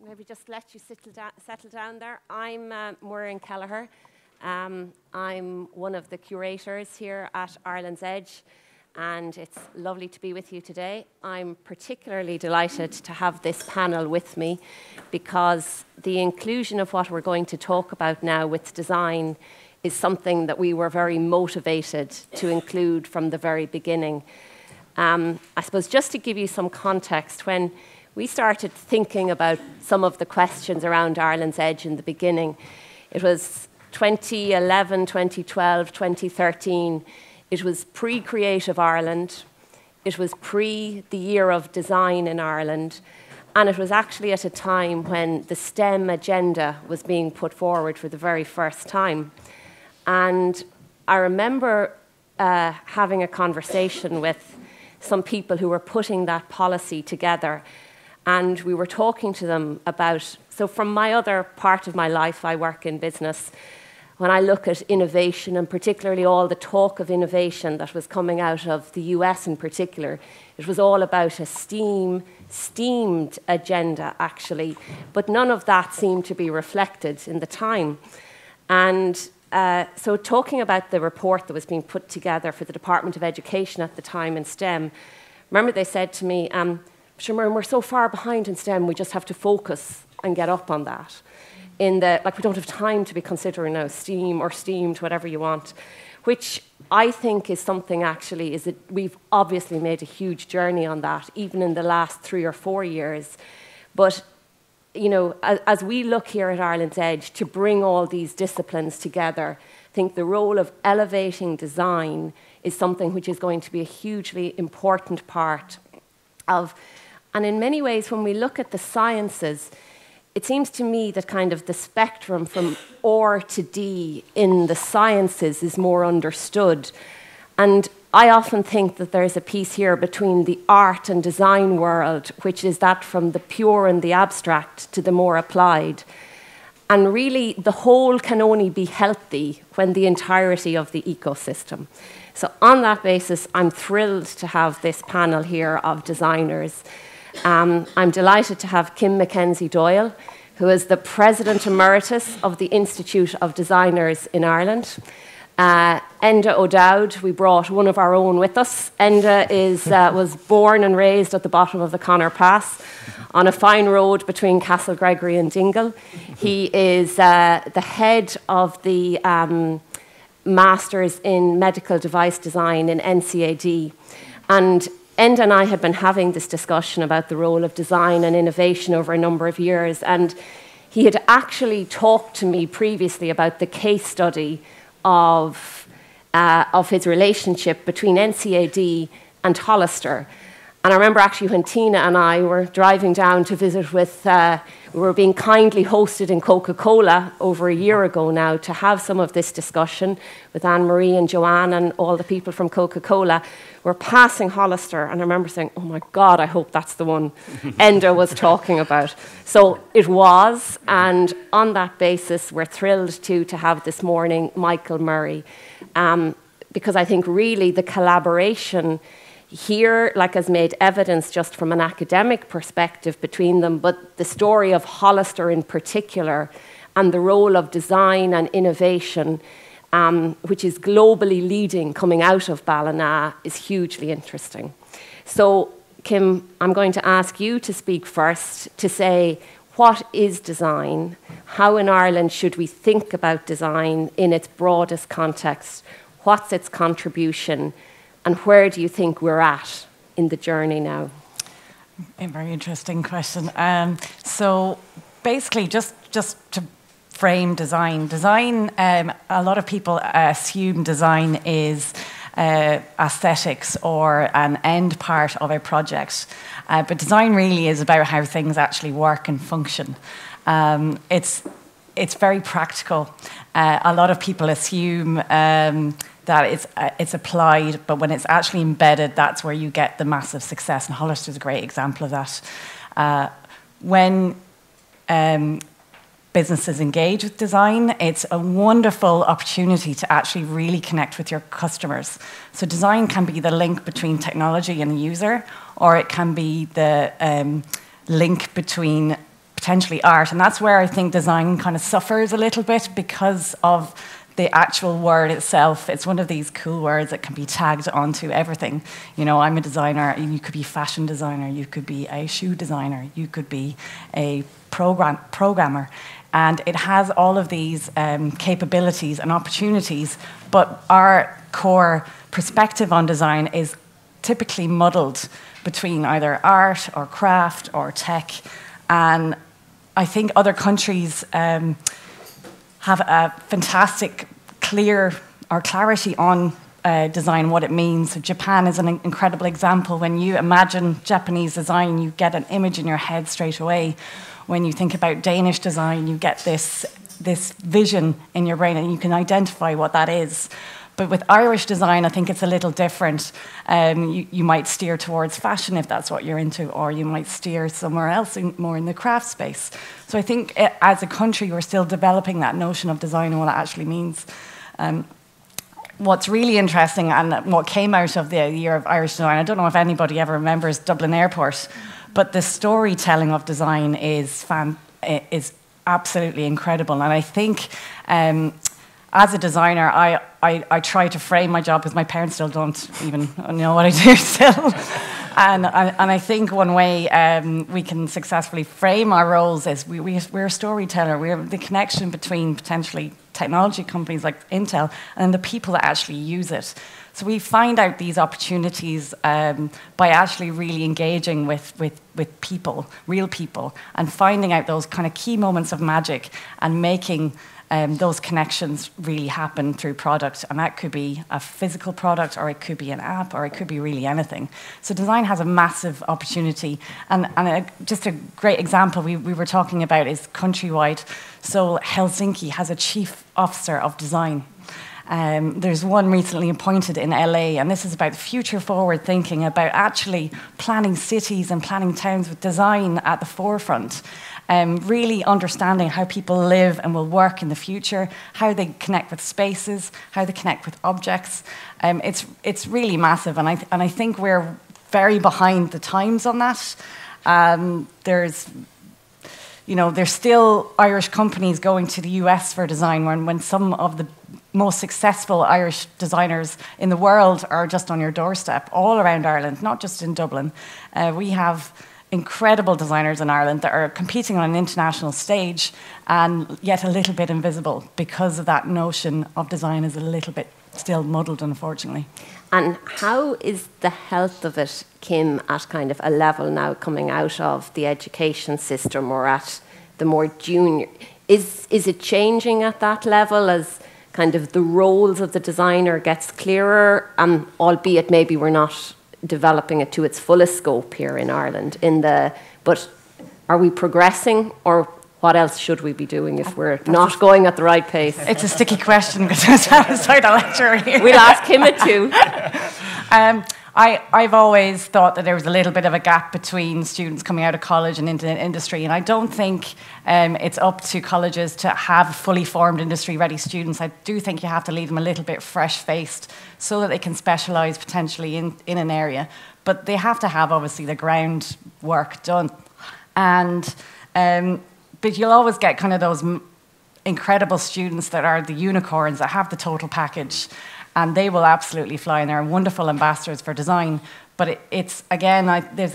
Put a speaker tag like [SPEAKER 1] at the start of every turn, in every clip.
[SPEAKER 1] Maybe just let you settle down there. I'm Maureen Kelleher. I'm one of the curators here at Ireland's Edge, and it's lovely to be with you today. I'm particularly delighted to have this panel with me because the inclusion of what we're going to talk about now with design is something that we were very motivated to include from the very beginning. I suppose just to give you some context, when we started thinking about some of the questions around Ireland's Edge in the beginning, it was 2011, 2012, 2013. It was pre-Creative Ireland. It was pre the Year of Design in Ireland. And it was actually at a time when the STEM agenda was being put forward for the very first time. And I remember having a conversation with some people who were putting that policy together. And we were talking to them about, so from my other part of my life, I work in business. When I look at innovation, and particularly all the talk of innovation that was coming out of the US in particular, it was all about a STEAMed agenda, actually. But none of that seemed to be reflected in the time. And so talking about the report that was being put together for the Department of Education at the time in STEM, remember they said to me, Siobhan, we're so far behind in STEM, we just have to focus and get up on that. Like we don't have time to be considering now STEAM or STEAMed, whatever you want, which I think is something actually, is that we've obviously made a huge journey on that, even in the last 3 or 4 years. But, you know, as we look here at Ireland's Edge to bring all these disciplines together, I think the role of elevating design is something which is going to be a hugely important part of. And in many ways, when we look at the sciences, it seems to me that kind of the spectrum from R to D in the sciences is more understood. And I often think that there's a piece here between the art and design world, which is that from the pure and the abstract to the more applied. And really, the whole can only be healthy when the entirety of the ecosystem. So on that basis, I'm thrilled to have this panel here of designers. I'm delighted to have Kim Mackenzie-Doyle, who is the President Emeritus of the Institute of Designers in Ireland. Enda O'Dowd, we brought one of our own with us. Enda was born and raised at the bottom of the Connor Pass on a fine road between Castle Gregory and Dingle. He is the head of the Masters in Medical Device Design in NCAD. And Enda and I had been having this discussion about the role of design and innovation over a number of years, and he had actually talked to me previously about the case study of his relationship between NCAD and Hollister. And I remember actually when Tina and I were driving down to visit with, we were being kindly hosted in Coca-Cola over a year ago now to have some of this discussion with Anne-Marie and Joanne and all the people from Coca-Cola. We're passing Hollister, and I remember saying, oh my God, I hope that's the one Enda was talking about. So it was, and on that basis, we're thrilled to have this morning Michael Murray, because I think really the collaboration here, like, has made evidence just from an academic perspective between them, but the story of Hollister in particular and the role of design and innovation, which is globally leading coming out of Ballina, is hugely interesting. So, Kim, I'm going to ask you to speak first to say, what is design? How in Ireland should we think about design in its broadest context? What's its contribution? And where do you think we're at in the journey now?
[SPEAKER 2] A very interesting question. So basically, just to frame design, a lot of people assume design is aesthetics or an end part of a project. But design really is about how things actually work and function. It's very practical. A lot of people assume that it's applied, but when it's actually embedded, that's where you get the massive success. And Hollister is a great example of that. When businesses engage with design, it's a wonderful opportunity to actually really connect with your customers. So design can be the link between technology and the user, or it can be the link between potentially art. And that's where I think design kind of suffers a little bit because of the actual word itself. It's one of these cool words that can be tagged onto everything. You know, I'm a designer, you could be a fashion designer, you could be a shoe designer, you could be a programmer. And it has all of these capabilities and opportunities, but our core perspective on design is typically muddled between either art or craft or tech. And I think other countries have a fantastic, clarity on design, what it means. So Japan is an incredible example. When you imagine Japanese design, you get an image in your head straight away. When you think about Danish design, you get this vision in your brain, and you can identify what that is. But with Irish design, I think it's a little different. You might steer towards fashion if that's what you're into, or you might steer somewhere else, more in the craft space. So I think as a country, we're still developing that notion of design and what it actually means. What's really interesting, and what came out of the Year of Irish Design, I don't know if anybody ever remembers Dublin Airport, but the storytelling of design is absolutely incredible. And I think as a designer, I try to frame my job, because my parents still don't even know what I do still. And I think one way we can successfully frame our roles is we're a storyteller. We're the connection between potentially technology companies like Intel and the people that actually use it. So we find out these opportunities by actually really engaging with people, real people, and finding out those kind of key moments of magic and making those connections really happen through product. And that could be a physical product, or it could be an app, or it could be really anything. So design has a massive opportunity. And just a great example we were talking about is countrywide. So Helsinki has a chief officer of design. There's one recently appointed in LA, and this is about future-forward thinking, about actually planning cities and planning towns with design at the forefront. Really understanding how people live and will work in the future, how they connect with spaces, how they connect with objects. It's really massive, and I think we're very behind the times on that. There's still Irish companies going to the US for design when some of the most successful Irish designers in the world are just on your doorstep, all around Ireland, not just in Dublin. We have incredible designers in Ireland that are competing on an international stage, and yet a little bit invisible because of that notion of design is a little bit still muddled, unfortunately.
[SPEAKER 1] And how is the health of it, Kim, at kind of a level now coming out of the education system, or at the more junior? Is it changing at that level as kind of the roles of the designer gets clearer, albeit maybe we're not developing it to its fullest scope here in Ireland? But are we progressing, or what else should we be doing if we're not going at the right pace?
[SPEAKER 2] It's a sticky question, because I was outside the lecture here.
[SPEAKER 1] We'll ask him it too.
[SPEAKER 2] I've always thought that there was a little bit of a gap between students coming out of college and into industry, and I don't think it's up to colleges to have fully formed industry-ready students. I do think you have to leave them a little bit fresh-faced so that they can specialise potentially in an area. But they have to have, obviously, the groundwork done. But you'll always get kind of those incredible students that are the unicorns, that have the total package, and they will absolutely fly, and they're wonderful ambassadors for design. But it's, again, there's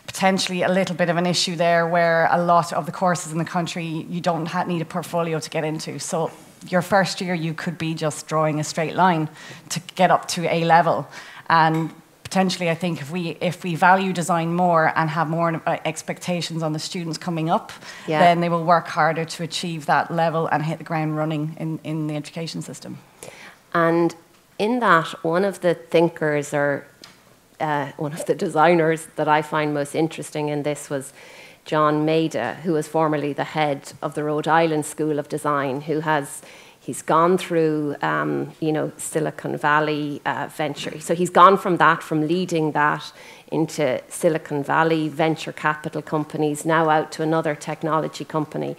[SPEAKER 2] potentially a little bit of an issue there, where a lot of the courses in the country, you don't need a portfolio to get into. So your first year, you could be just drawing a straight line to get up to A level. And potentially, I think if we value design more and have more expectations on the students coming up, then they will work harder to achieve that level and hit the ground running in the education system.
[SPEAKER 1] And in that, one of the thinkers, or one of the designers that I find most interesting in this was John Maida, who was formerly the head of the Rhode Island School of Design, he's gone through, Silicon Valley venture. So he's gone from leading that into Silicon Valley venture capital companies, now out to another technology company.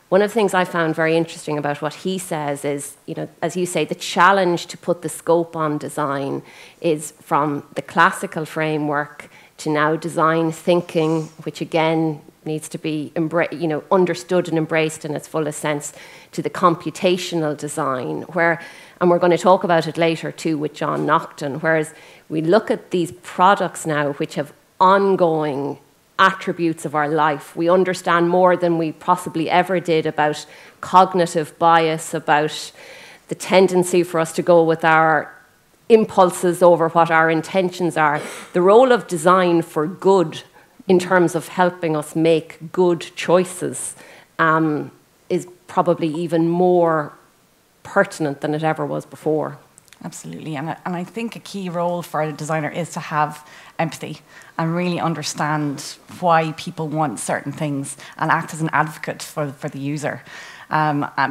[SPEAKER 1] One of the things I found very interesting about what he says is, as you say, the challenge to put the scope on design is from the classical framework to now design thinking, which again needs to be understood and embraced in its fullest sense, to the computational design, and we're going to talk about it later too with John Naughton, whereas we look at these products now which have ongoing attributes of our life. We understand more than we possibly ever did about cognitive bias, about the tendency for us to go with our impulses over what our intentions are. The role of design for good in terms of helping us make good choices is probably even more pertinent than it ever was before.
[SPEAKER 2] Absolutely, and I think a key role for a designer is to have empathy and really understand why people want certain things and act as an advocate for the user.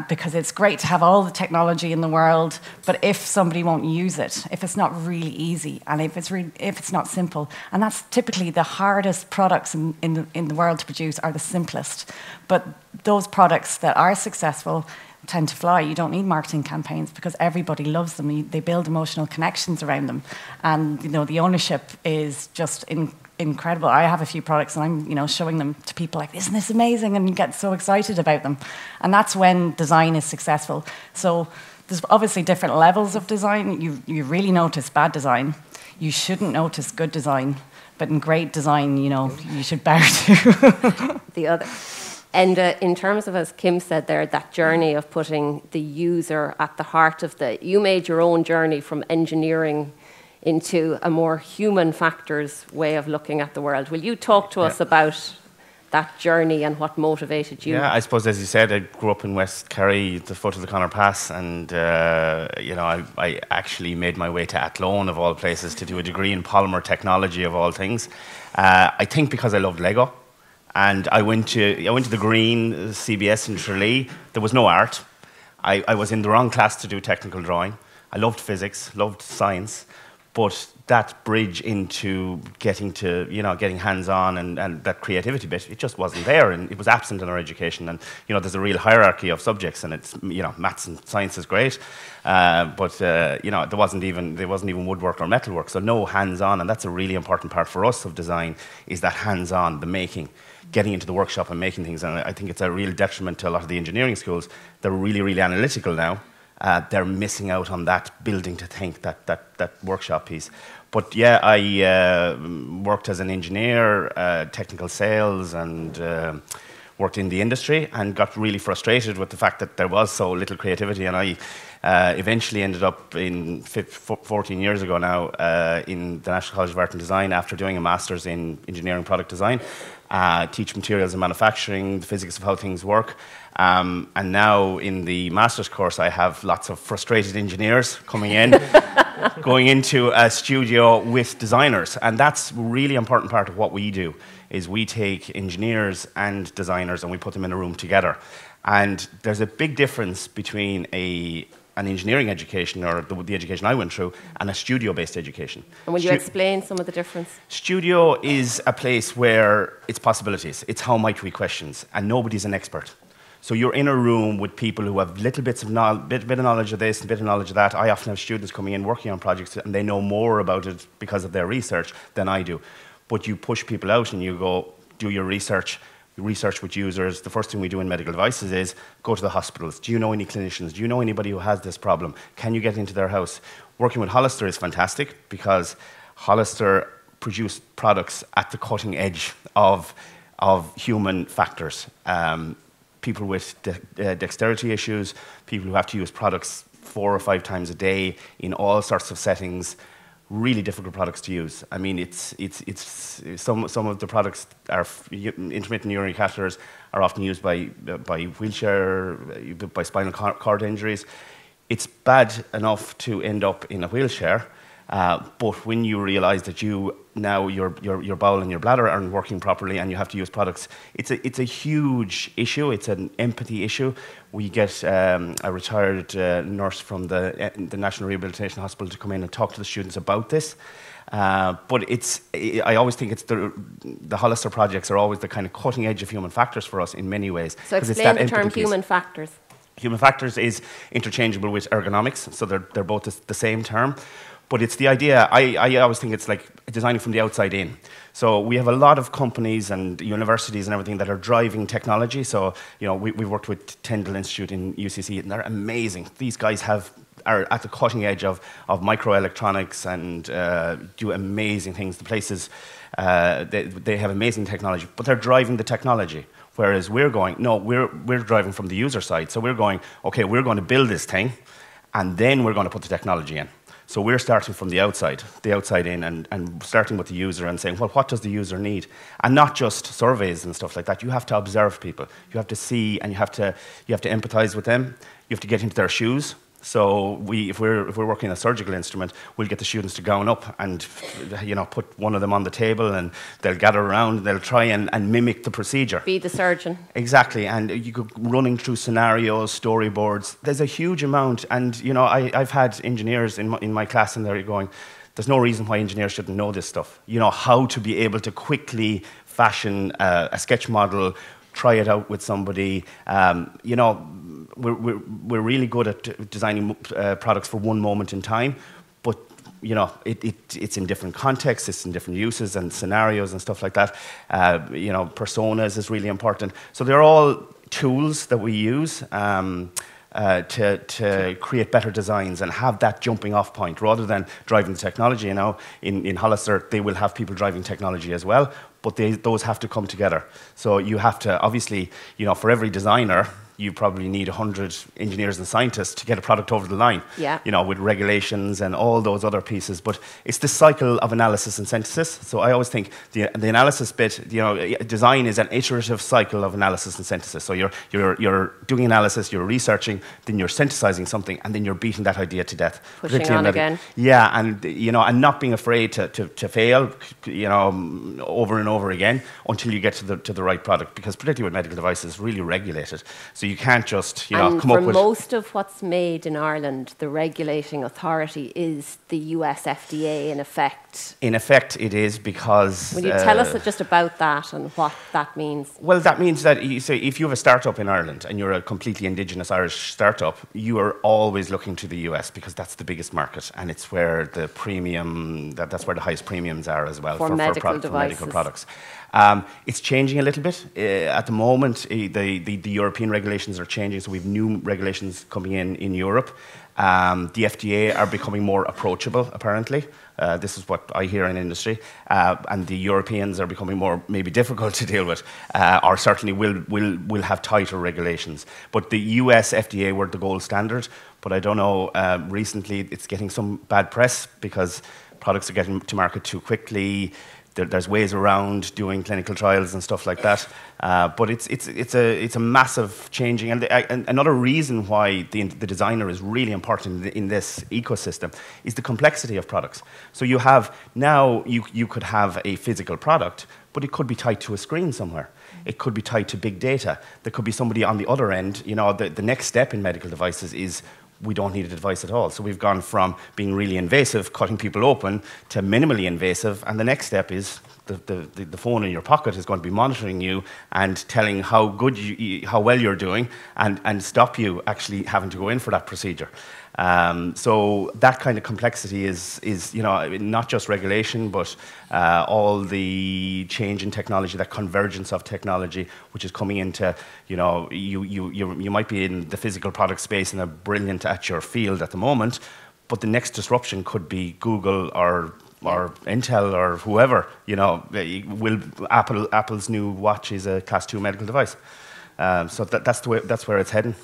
[SPEAKER 2] Because it's great to have all the technology in the world, but if somebody won't use it, if it's not really easy, and if it's not simple, and that's typically the hardest products in the world to produce are the simplest. But those products that are successful tend to fly. You don't need marketing campaigns because everybody loves them. They build emotional connections around them, and the ownership is just incredible. I have a few products and I'm showing them to people like, isn't this amazing, and get so excited about them. And that's when design is successful. So there's obviously different levels of design. You really notice bad design. You shouldn't notice good design, but in great design, you should bow to
[SPEAKER 1] the other. And in terms of, as Kim said there, that journey of putting the user at the heart of you made your own journey from engineering into a more human factors way of looking at the world. Will you talk to us about that journey and what motivated you?
[SPEAKER 3] Yeah, I suppose, as you said, I grew up in West Kerry, the foot of the Conor Pass, and I actually made my way to Athlone, of all places, to do a degree in polymer technology, of all things. I think because I loved Lego. And I went to the Green CBS in Tralee. There was no art. I was in the wrong class to do technical drawing. I loved physics, loved science, but that bridge into getting hands-on and that creativity bit, it just wasn't there, and it was absent in our education. And there's a real hierarchy of subjects, and it's maths and science is great, but there wasn't even woodwork or metalwork, so no hands-on, and that's a really important part for us of design, is that hands-on, the making. Getting into the workshop and making things, and I think it's a real detriment to a lot of the engineering schools. They're really, really analytical now. They're missing out on that building to think, that workshop piece. But yeah, I worked as an engineer, technical sales, and worked in the industry, and got really frustrated with the fact that there was so little creativity. And I eventually ended up 14 years ago now in the National College of Art and Design, after doing a master's in engineering product design. Teach materials and manufacturing, the physics of how things work. And now in the master's course, I have lots of frustrated engineers coming in, going into a studio with designers. And that's a really important part of what we do, is we take engineers and designers and we put them in a room together. And there's a big difference between an engineering education, or the education I went through, and a studio-based education.
[SPEAKER 1] And will you explain some of the difference? Studio
[SPEAKER 3] is a place where it's possibilities. It's how might we questions, and nobody's an expert. So you're in a room with people who have little bits of bit of knowledge of this and bit of knowledge of that. I often have students coming in working on projects, and they know more about it because of their research than I do. But you push people out and you go, do your research. Research with users. The first thing we do in medical devices is go to the hospitals. Do you know any clinicians? Do you know anybody who has this problem? Can you get into their house? Working with Hollister is fantastic because Hollister produce products at the cutting edge of human factors. People with dexterity issues, people who have to use products 4 or 5 times a day in all sorts of settings. Really difficult products to use. I mean, some of the products are intermittent urinary catheters are often used by wheelchair, by spinal cord injuries. It's bad enough to end up in a wheelchair, but when you realise that your bowel and your bladder aren't working properly and you have to use products, it's a huge issue. It's an empathy issue. We get a retired nurse from the National Rehabilitation Hospital to come in and talk to the students about this. But I always think it's the Hollister projects are always the kind of cutting edge of human factors for us in many ways.
[SPEAKER 1] So explain the term human factors.
[SPEAKER 3] Human factors is interchangeable with ergonomics, so they're both the same term. But it's the idea, I always think it's like designing from the outside in. So we have a lot of companies and universities and everything that are driving technology. So, you know, we've worked with Tyndall Institute in UCC, and they're amazing. These guys are at the cutting edge of microelectronics and do amazing things. The places, they have amazing technology, but they're driving the technology. Whereas we're going, no, we're driving from the user side. So we're going, okay, we're going to build this thing, and then we're going to put the technology in. So we're starting from the outside in, and starting with the user and saying, well, what does the user need? And not just surveys and stuff like that. You have to observe people. You have to see, and you have to empathize with them. You have to get into their shoes. So if we're working a surgical instrument, we'll get the students to gown up and, you know, put one of them on the table, and they'll gather around and they'll try and mimic the procedure.
[SPEAKER 1] Be the surgeon.
[SPEAKER 3] Exactly, and you go running through scenarios, storyboards. There's a huge amount, and you know, I've had engineers in my class, and they're going, there's no reason why engineers shouldn't know this stuff. You know, how to be able to quickly fashion a sketch model, try it out with somebody. You know, we're really good at designing products for one moment in time, but you know, it's in different contexts, it's in different uses and scenarios and stuff like that. You know, personas is really important. So they're all tools that we use to create better designs and have that jumping off point rather than driving the technology. You know, in Hollister, they will have people driving technology as well, but those have to come together. So you have to, obviously, you know, for every designer, you probably need 100 engineers and scientists to get a product over the line,
[SPEAKER 1] yeah.
[SPEAKER 3] You know, with regulations and all those other pieces. But it's the cycle of analysis and synthesis. So I always think the analysis bit, you know, design is an iterative cycle of analysis and synthesis. So you're doing analysis, you're researching, then you're synthesizing something, and then you're beating that idea to death.
[SPEAKER 1] Pushing on again.
[SPEAKER 3] Yeah, and you know, and not being afraid to fail, you know, over and over again until you get to the right product. Because particularly with medical devices, really regulated. So you can't just, you know, come up with...
[SPEAKER 1] And for most of what's made in Ireland, the regulating authority is the US FDA, in effect.
[SPEAKER 3] In effect, it is, because...
[SPEAKER 1] Will you tell us just about that and what that means?
[SPEAKER 3] Well, that means that if you have a startup in Ireland and you're a completely indigenous Irish startup, you are always looking to the US because that's the biggest market, and it's where the premium, that's where the highest premiums are as well
[SPEAKER 1] for medical
[SPEAKER 3] products. It's changing a little bit. At the moment, the European regulations are changing, so we have new regulations coming in Europe. The FDA are becoming more approachable, apparently. This is what I hear in industry. And the Europeans are becoming more maybe difficult to deal with, or certainly will have tighter regulations. But the US FDA were the gold standard, but I don't know, recently it's getting some bad press because products are getting to market too quickly. There's ways around doing clinical trials and stuff like that, but it's a massive changing. And another reason why the designer is really important in this ecosystem is the complexity of products. So you have now you could have a physical product, but it could be tied to a screen somewhere. It could be tied to big data. There could be somebody on the other end. You know, the next step in medical devices is we don't need a device at all. So we've gone from being really invasive, cutting people open, to minimally invasive, and the next step is the phone in your pocket is going to be monitoring you and telling how good how well you're doing, and stop you actually having to go in for that procedure. So that kind of complexity is you know, not just regulation, but all the change in technology, that convergence of technology, which is coming into, you know, you might be in the physical product space and are brilliant at your field at the moment, but the next disruption could be Google or Intel or whoever. You know, Apple's new watch is a Class 2 medical device. So that's where it's heading.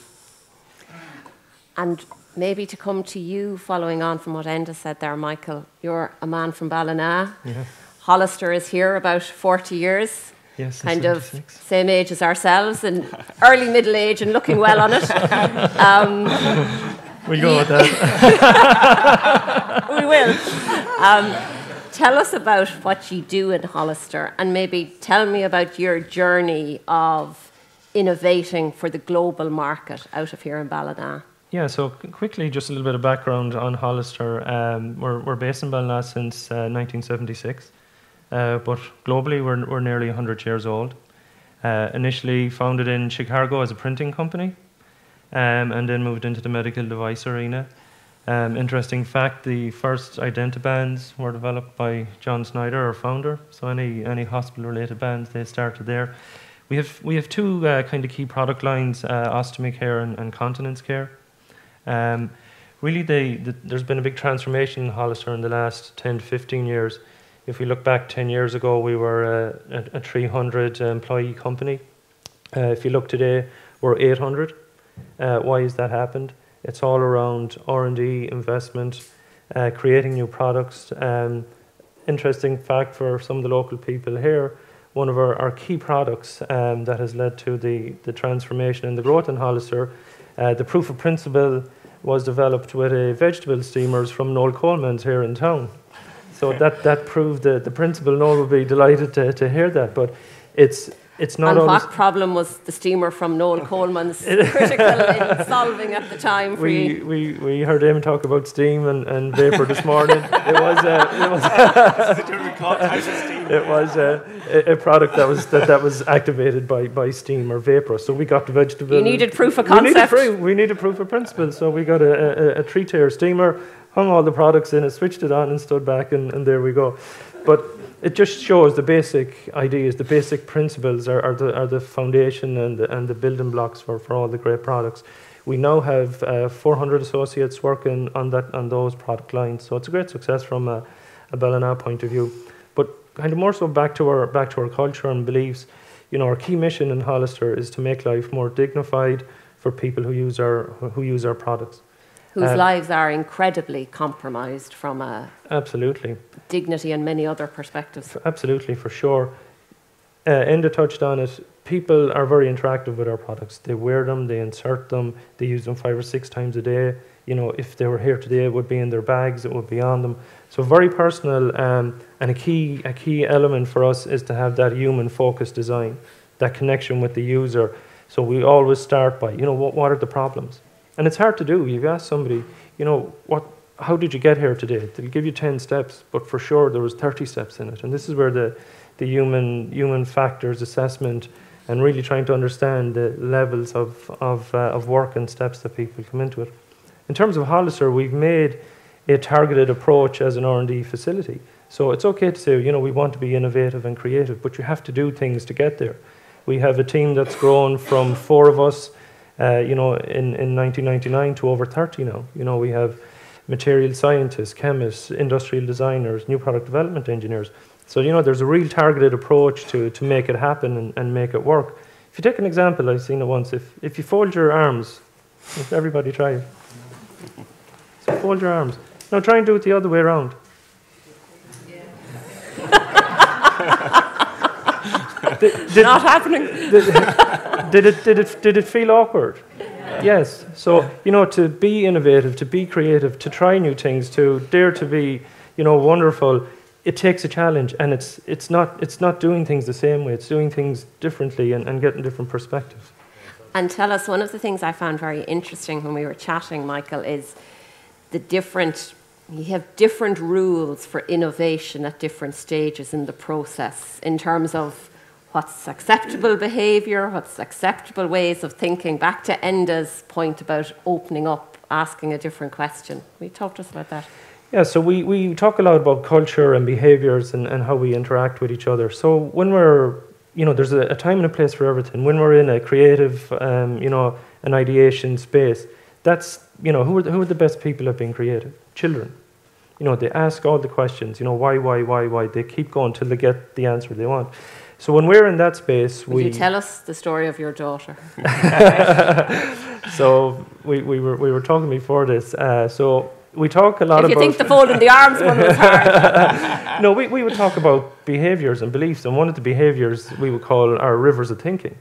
[SPEAKER 1] And maybe to come to you, following on from what Enda said there, Michael, you're a man from Ballina. Yeah. Hollister is here about 40 years.
[SPEAKER 4] Yes,
[SPEAKER 1] kind of same age as ourselves, and early middle age and looking well on it.
[SPEAKER 4] We'll go with that.
[SPEAKER 1] We will. Tell us about what you do in Hollister, and maybe tell me about your journey of innovating for the global market out of here in Ballina.
[SPEAKER 4] Yeah, so quickly, just a little bit of background on Hollister. We're based in Ballina since 1976, but globally we're nearly 100 years old. Initially founded in Chicago as a printing company, and then moved into the medical device arena. Interesting fact, the first identabands were developed by John Snyder, our founder. So any hospital-related bands, they started there. We have two kind of key product lines, ostomy care and continence care. Really, there's been a big transformation in Hollister in the last 10 to 15 years. If we look back 10 years ago, we were a 300 employee company. If you look today, we're 800. Why has that happened? It's all around R&D, investment, creating new products. Interesting fact for some of the local people here, one of our key products that has led to the transformation and the growth in Hollister, the proof of principle was developed with a vegetable steamers from Noel Coleman's here in town. So that proved the principle. Noel would be delighted to hear that, but it's not
[SPEAKER 1] and
[SPEAKER 4] always...
[SPEAKER 1] what problem was the steamer from Noel Coleman's critical in solving at the time for you?
[SPEAKER 4] We heard him talk about steam and vapour this morning. It was a product that was activated by steam or vapour. So we got the vegetable.
[SPEAKER 1] You needed proof of concept.
[SPEAKER 4] We needed proof of principle. So we got a 3-tier steamer, hung all the products in it, switched it on, and stood back, and there we go. But it just shows the basic ideas, the basic principles are the foundation and the building blocks for all the great products. We now have 400 associates working on those product lines, so it's a great success from a Ballina point of view. But kind of more so back to our culture and beliefs. You know, our key mission in Hollister is to make life more dignified for people who use our products.
[SPEAKER 1] Whose lives are incredibly compromised from a
[SPEAKER 4] absolutely
[SPEAKER 1] dignity and many other perspectives.
[SPEAKER 4] Absolutely, for sure. Enda touched on it. People are very interactive with our products. They wear them, they insert them, they use them 5 or 6 times a day. You know, if they were here today, it would be in their bags, it would be on them. So very personal, and a key element for us is to have that human-focused design, that connection with the user. So we always start by, you know, what are the problems? And it's hard to do. You've asked somebody, you know, how did you get here today? They'll give you 10 steps, but for sure there was 30 steps in it. And this is where the human factors assessment and really trying to understand the levels of work and steps that people come into it. In terms of Hollister, we've made a targeted approach as an R&D facility. So it's okay to say, you know, we want to be innovative and creative, but you have to do things to get there. We have a team that's grown from 4 of us you know, in 1999 to over 30 now. You know, we have material scientists, chemists, industrial designers, new product development engineers. So, you know, there's a real targeted approach to make it happen and make it work. If you take an example, I've seen it once. If you fold your arms, if everybody try it. So fold your arms. Now try and do it the other way around.
[SPEAKER 1] Not happening.
[SPEAKER 4] Did it feel awkward? Yes. So, you know, to be innovative, to be creative, to try new things, to dare to be, you know, wonderful, it takes a challenge, and it's not doing things the same way. It's doing things differently and getting different perspectives.
[SPEAKER 1] And tell us, one of the things I found very interesting when we were chatting, Michael, is you have different rules for innovation at different stages in the process in terms of what's acceptable behaviour, what's acceptable ways of thinking, back to Enda's point about opening up, asking a different question. Will you talk to us about that?
[SPEAKER 4] Yeah, so we talk a lot about culture and behaviours and how we interact with each other. So when we're, you know, there's a time and a place for everything. When we're in a creative, you know, an ideation space, that's, you know, who are the best people at being creative? Children. You know, they ask all the questions, you know, why? They keep going till they get the answer they want. So when we're in that space,
[SPEAKER 1] Will you tell us the story of your daughter?
[SPEAKER 4] So we were talking before this. So we talk a lot about...
[SPEAKER 1] If you think the folding the arms one was hard.
[SPEAKER 4] No, we would talk about behaviours and beliefs, and one of the behaviours we would call our rivers of thinking.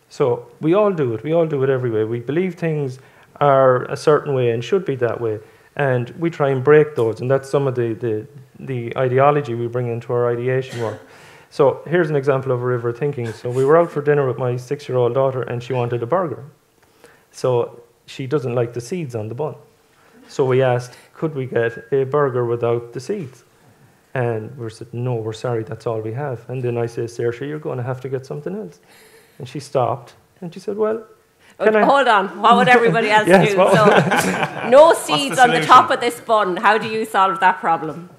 [SPEAKER 4] So we all do it. We all do it every way. We believe things are a certain way and should be that way, and we try and break those, and that's some of the ideology we bring into our ideation work. So here's an example of a river of thinking. So we were out for dinner with my 6-year-old daughter, and she wanted a burger. So she doesn't like the seeds on the bun. So we asked, could we get a burger without the seeds? And we said, no, we're sorry, that's all we have. And then I said, Saoirse, you're going to have to get something else. And she stopped, and she said, well,
[SPEAKER 1] Hold on. What would everybody else
[SPEAKER 4] Yes,
[SPEAKER 1] do?
[SPEAKER 4] what-
[SPEAKER 1] So, no seeds on the
[SPEAKER 3] solution?
[SPEAKER 1] top of this bun. How do you solve that problem?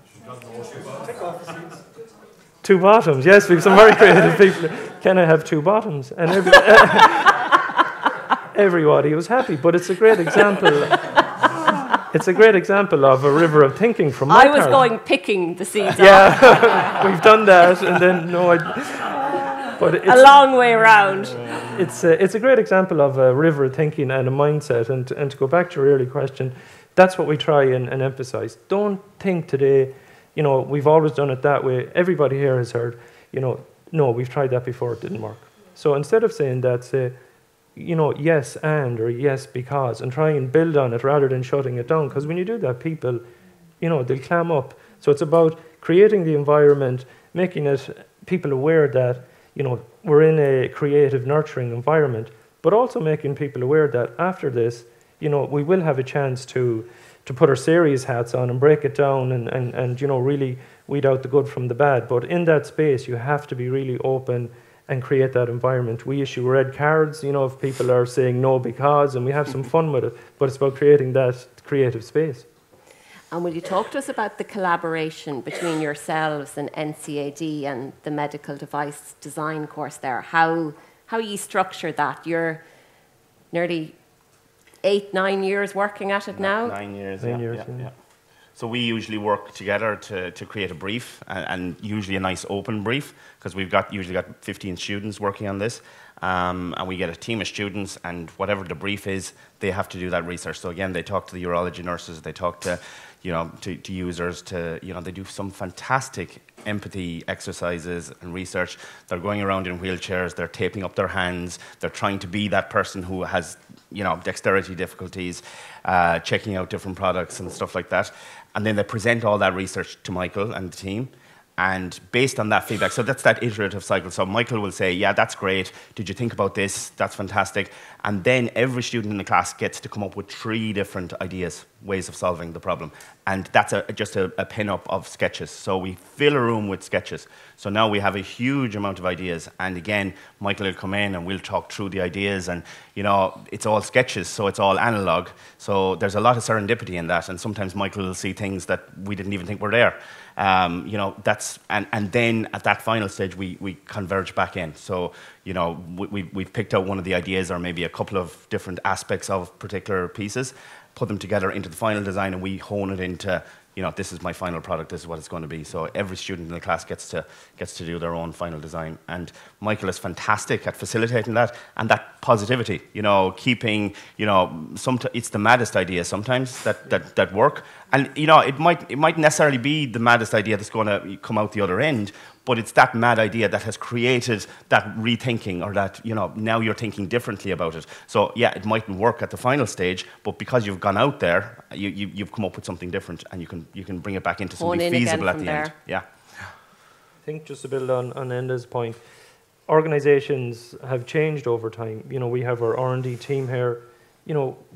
[SPEAKER 4] Two bottoms, yes, we have some very creative people. Can I have two bottoms? And everybody was happy, but it's a great example. It's a great example of a river of thinking from my
[SPEAKER 1] I was
[SPEAKER 4] part.
[SPEAKER 1] going picking the seeds off.
[SPEAKER 4] Yeah, we've done that, and then but it's
[SPEAKER 1] A long way around.
[SPEAKER 4] it's a great example of a river of thinking and a mindset. And to go back to your early question, that's what we try and emphasize. Don't think today, we've always done it that way. Everybody here has heard, no, we've tried that before, it didn't work. So instead of saying that, say, yes and or yes because, and try and build on it rather than shutting it down. Because when you do that, people, they'll clam up. So it's about creating the environment, making it people aware that, we're in a creative, nurturing environment, but also making people aware that after this, we will have a chance to put our serious hats on and break it down and really weed out the good from the bad. But in that space, you have to be really open and create that environment. We issue red cards, if people are saying no because, and we have some fun with it, but it's about creating that creative space.
[SPEAKER 1] And will you talk to us about the collaboration between yourselves and NCAD and the medical device design course there? How you structure that? You're nearly 8-9 years working at it now?
[SPEAKER 3] 9 years,
[SPEAKER 4] 9 years,
[SPEAKER 3] yeah.
[SPEAKER 4] yeah.
[SPEAKER 3] So we usually work together to create a brief, and usually a nice open brief, because we've usually got 15 students working on this, and we get a team of students, and whatever the brief is, they have to do that research. So again, they talk to the urology nurses, they talk to users, they do some fantastic empathy exercises and research. They're going around in wheelchairs, they're taping up their hands, they're trying to be that person who has, dexterity difficulties, checking out different products and stuff like that. And then they present all that research to Michael and the team. And based on that feedback, so that's that iterative cycle. So Michael will say, yeah, that's great. Did you think about this? That's fantastic. And then every student in the class gets to come up with 3 different ideas, ways of solving the problem. And that's just a pin-up of sketches. So we fill a room with sketches. So now we have a huge amount of ideas. And again, Michael will come in and we'll talk through the ideas. And, it's all sketches, so it's all analog. So there's a lot of serendipity in that. And sometimes Michael will see things that we didn't even think were there. And then at that final stage, we converge back in. So, we've picked out one of the ideas or maybe a couple of different aspects of particular pieces, put them together into the final design, and we hone it into, this is my final product, this is what it's going to be. So every student in the class gets to do their own final design. And Michael is fantastic at facilitating that and that positivity, keeping, it's the maddest ideas sometimes that work. And, it might necessarily be the maddest idea that's going to come out the other end, but it's that mad idea that has created that rethinking, or that, now you're thinking differently about it. So, yeah, it mightn't work at the final stage, but because you've gone out there, you've come up with something different, and you can bring it back into something feasible at the end. Yeah.
[SPEAKER 4] I think just to build on Enda's point, organisations have changed over time. We have our R&D team here.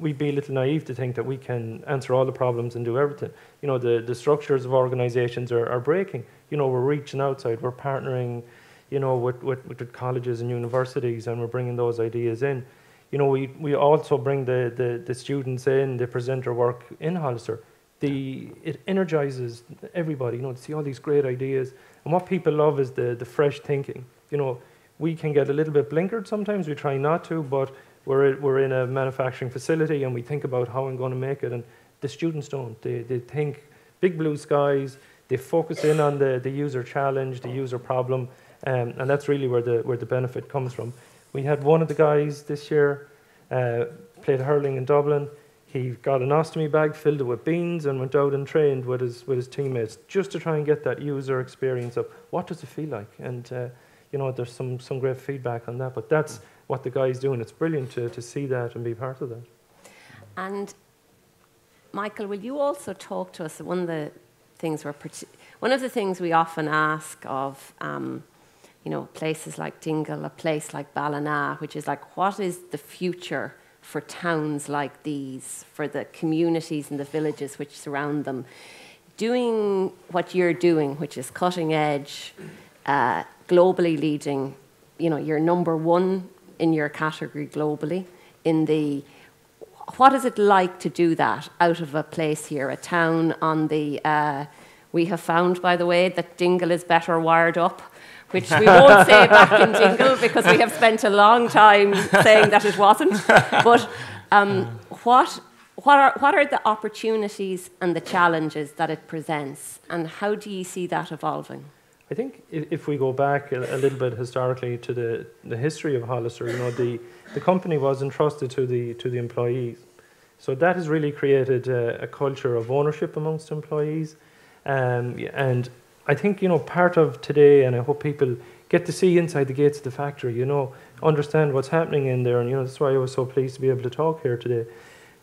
[SPEAKER 4] We'd be a little naive to think that we can answer all the problems and do everything. The structures of organisations are breaking. We're reaching outside, we're partnering, with colleges and universities, and we're bringing those ideas in. We also bring the students in, they present their work in Hollister. It energizes everybody, to see all these great ideas. And what people love is the fresh thinking. We can get a little bit blinkered sometimes, we try not to, but we're in a manufacturing facility and we think about how I'm going to make it, and the students don't. They think big blue skies, they focus in on the user challenge, the user problem, and that's really where the benefit comes from. We had one of the guys this year, played hurling in Dublin. He got an ostomy bag, filled it with beans, and went out and trained with his teammates just to try and get that user experience of what does it feel like. And there's some great feedback on that, but that's what the guy's doing. It's brilliant to see that and be part of that. And
[SPEAKER 1] Michael, will you also talk to us? One of the things we often ask of, places like Dingle, a place like Ballina, which is like, what is the future for towns like these, for the communities and the villages which surround them? Doing what you're doing, which is cutting edge, globally leading, you're number 1 in your category globally. in the, what is it like to do that out of a place here, a town on the, we have found, by the way, that Dingle is better wired up, which we won't say back in Dingle because we have spent a long time saying that it wasn't. But what are the opportunities and the challenges that it presents, and how do you see that evolving?
[SPEAKER 4] I think if we go back a little bit historically to the history of Hollister, you know, the company was entrusted to the employees. So that has really created a culture of ownership amongst employees. And I think, you know, part of today, and I hope people get to see inside the gates of the factory, you know, understand what's happening in there. And, you know, that's why I was so pleased to be able to talk here today.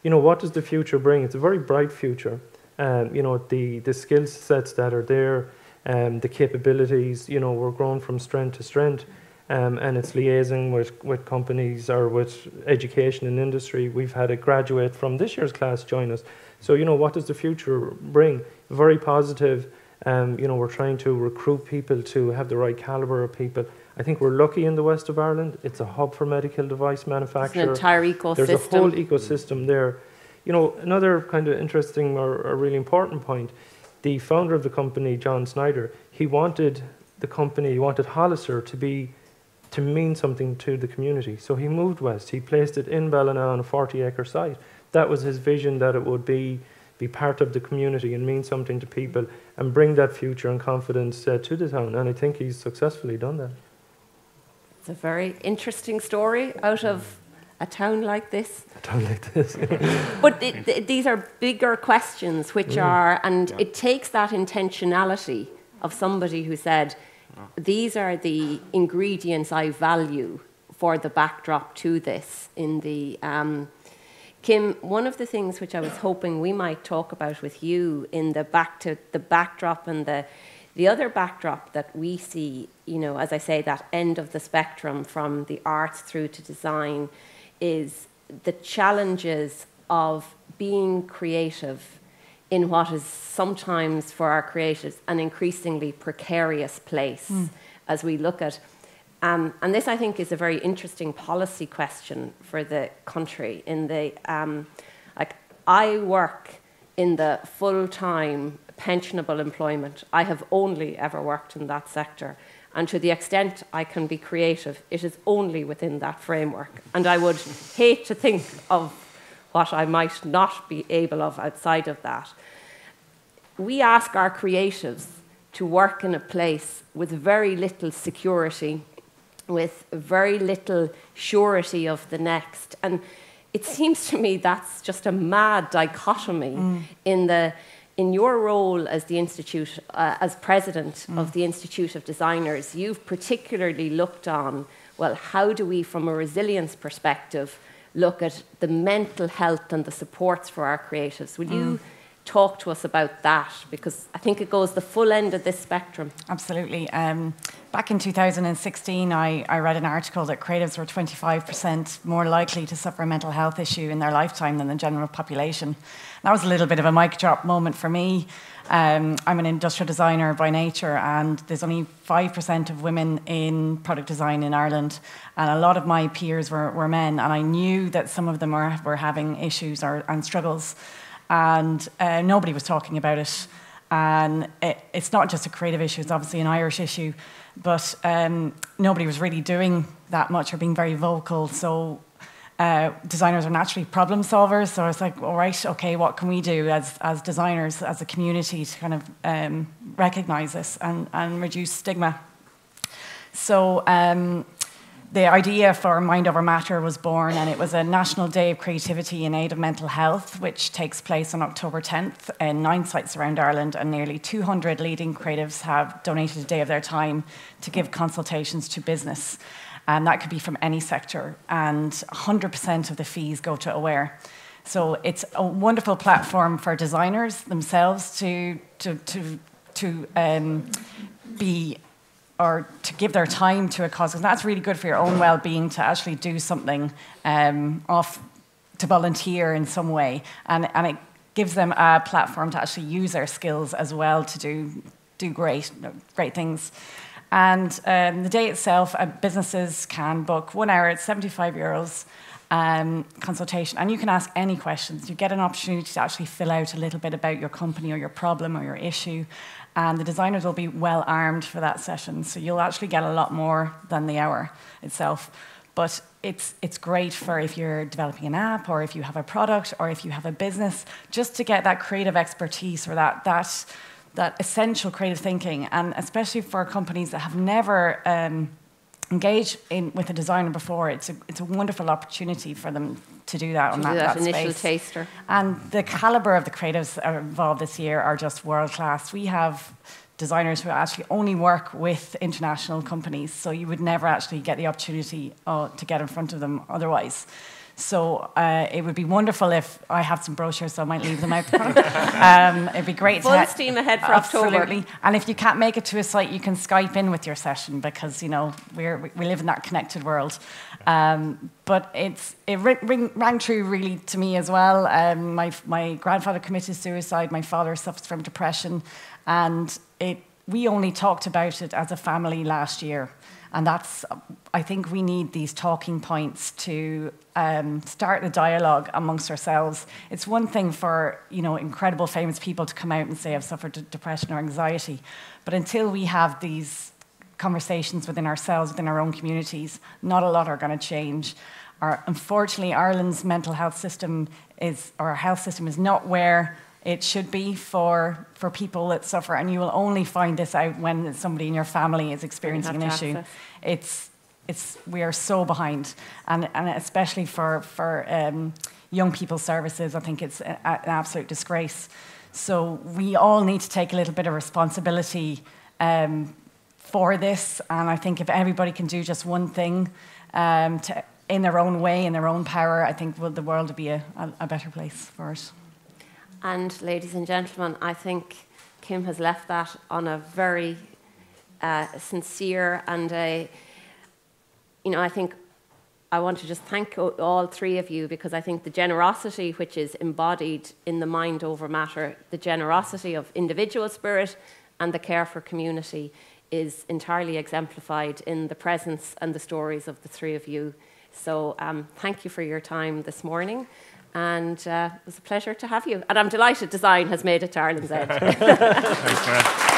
[SPEAKER 4] You know, what does the future bring? It's a very bright future. You know, the skill sets that are there, the capabilities, you know, we're growing from strength to strength. And it's liaising with companies or with education and industry. We've had a graduate from this year's class join us. So, you know, what does the future bring? Very positive. You know, we're trying to recruit people to have the right caliber of people. I think we're lucky in the west of Ireland. It's a hub for medical device manufacture.
[SPEAKER 1] It's an entire ecosystem.
[SPEAKER 4] There's a whole ecosystem there. You know, another kind of interesting or really important point, the founder of the company, John Snyder, he wanted the company, he wanted Hollister to mean something to the community. So he moved west. He placed it in Ballina on a 40-acre site. That was his vision, that it would be part of the community and mean something to people and bring that future and confidence to the town. And I think he's successfully done that.
[SPEAKER 1] It's a very interesting story out of a town like this.
[SPEAKER 4] A town like this.
[SPEAKER 1] But these are bigger questions, which are, and it takes that intentionality of somebody who said, these are the ingredients I value for the backdrop to this. In the Kim, one of the things which I was hoping we might talk about with you in the backdrop and the other backdrop that we see, you know, as I say, that end of the spectrum from the arts through to design, is the challenges of being creative in what is sometimes for our creatives an increasingly precarious place as we look at. And this, I think, is a very interesting policy question for the country. In the like, I work in the full-time pensionable employment. I have only ever worked in that sector. And to the extent I can be creative, it is only within that framework. And I would hate to think of what I might not be able of outside of that. We ask our creatives to work in a place with very little security, with very little surety of the next. And it seems to me that's just a mad dichotomy in your role as the Institute, as president of the Institute of Designers. You've particularly looked on, well, how do we, from a resilience perspective, look at the mental health and the supports for our creatives? Will you talk to us about that? Because I think it goes the full end of this spectrum.
[SPEAKER 2] Absolutely. Back in 2016, I read an article that creatives were 25% more likely to suffer a mental health issue in their lifetime than the general population. That was a little bit of a mic drop moment for me. I'm an industrial designer by nature, and there's only 5% of women in product design in Ireland, and a lot of my peers were men, and I knew that some of them were having issues and struggles, and nobody was talking about it. And it's not just a creative issue, it's obviously an Irish issue, but nobody was really doing that much or being very vocal. So designers are naturally problem solvers, so I was like, all right, okay, what can we do as designers, as a community, to kind of recognise this and reduce stigma? So the idea for Mind Over Matter was born, and it was a National Day of Creativity in Aid of Mental Health, which takes place on October 10th in 9 sites around Ireland, and nearly 200 leading creatives have donated a day of their time to give consultations to business. And that could be from any sector, and 100% of the fees go to Aware. So it's a wonderful platform for designers themselves to be, or to give their time to a cause. And that's really good for your own well-being, to actually do something to volunteer in some way. And it gives them a platform to actually use their skills as well to do great things. And the day itself, businesses can book 1 hour at €75, consultation, and you can ask any questions. You get an opportunity to actually fill out a little bit about your company or your problem or your issue, and the designers will be well armed for that session, so you'll actually get a lot more than the hour itself. But it's great for if you're developing an app, or if you have a product, or if you have a business, just to get that creative expertise, or that essential creative thinking, and especially for companies that have never engaged with a designer before, it's a wonderful opportunity for them to do that on that
[SPEAKER 1] initial
[SPEAKER 2] space.
[SPEAKER 1] taster.
[SPEAKER 2] And the caliber of the creatives that are involved this year are just world class. We have designers who actually only work with international companies, so you would never actually get the opportunity to get in front of them otherwise. So it would be wonderful if I have some brochures, so I might leave them out the front. It'd be great
[SPEAKER 1] Full steam ahead for October.
[SPEAKER 2] Absolutely. And if you can't make it to a site, you can Skype in with your session, because we live in that connected world. But it rang true really to me as well. My grandfather committed suicide. My father suffers from depression, and we only talked about it as a family last year. And I think we need these talking points to start the dialogue amongst ourselves. It's one thing for incredible famous people to come out and say, I've suffered depression or anxiety. But until we have these conversations within ourselves, within our own communities, not a lot are going to change. Unfortunately, Ireland's mental health system our health system is not where it should be for people that suffer, and you will only find this out when somebody in your family is experiencing an issue. We are so behind, and especially for young people's services, I think it's an absolute disgrace. So we all need to take a little bit of responsibility for this, and I think if everybody can do just one thing in their own way, in their own power, I think the world will be a better place for it.
[SPEAKER 1] And ladies and gentlemen, I think Kim has left that on a very sincere and I think I want to just thank all three of you, because I think the generosity which is embodied in the mind over matter, the generosity of individual spirit and the care for community is entirely exemplified in the presence and the stories of the three of you. So thank you for your time this morning. And it was a pleasure to have you. And I'm delighted Design has made it to Ireland's Edge.
[SPEAKER 3] Thanks, Mara.